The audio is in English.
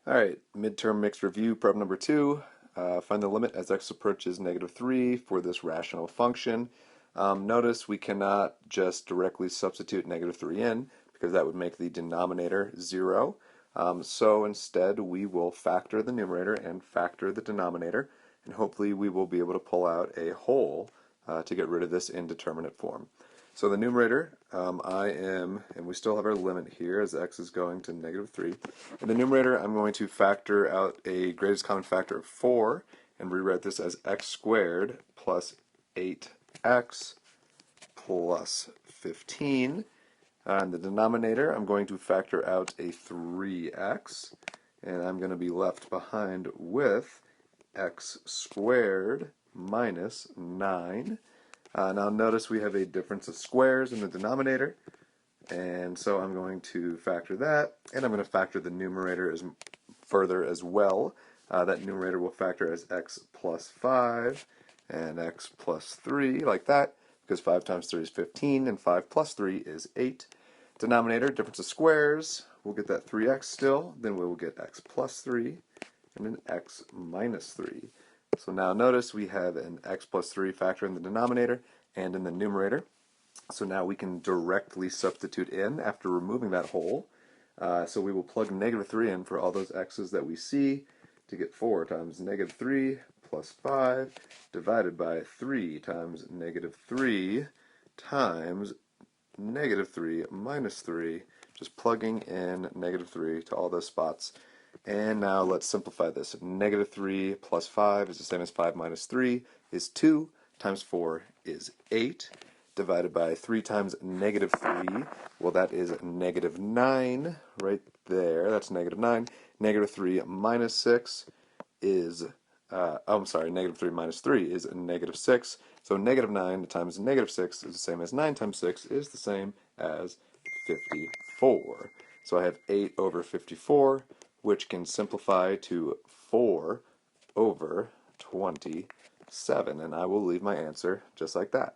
Alright, midterm mixed review, problem number 2. Find the limit as x approaches -3 for this rational function. Notice we cannot just directly substitute -3 in, because that would make the denominator 0. So instead we will factor the numerator and factor the denominator, and hopefully we will be able to pull out a whole to get rid of this indeterminate form. So the numerator, and we still have our limit here as x is going to -3. In the numerator, I'm going to factor out a greatest common factor of 4 and rewrite this as x squared plus 8x plus 15. In the denominator, I'm going to factor out a 3x, and I'm going to be left behind with x squared minus 9. Now notice we have a difference of squares in the denominator, and so I'm going to factor that, and I'm going to factor the numerator further as well. That numerator will factor as x plus 5 and x plus 3, like that, because 5 times 3 is 15, and 5 plus 3 is 8. Denominator, difference of squares, we'll get that 3x still, then we will get x plus 3, and an x minus 3. So now notice we have an x plus 3 factor in the denominator and in the numerator. So now we can directly substitute in after removing that whole. So we will plug -3 in for all those x's that we see to get 4 times -3 plus 5 divided by 3 times -3 times -3 minus 3, just plugging in -3 to all those spots. And now let's simplify this. -3 plus 5 is the same as 5 minus 3 is 2, times 4 is 8, divided by 3 times -3, well that is -9 right there, that's -9. -3 minus 6 is, -3 minus 3 is -6, so -9 times -6 is the same as 9 times 6 is the same as 54. So I have 8 over 54, which can simplify to 4 over 27, and I will leave my answer just like that.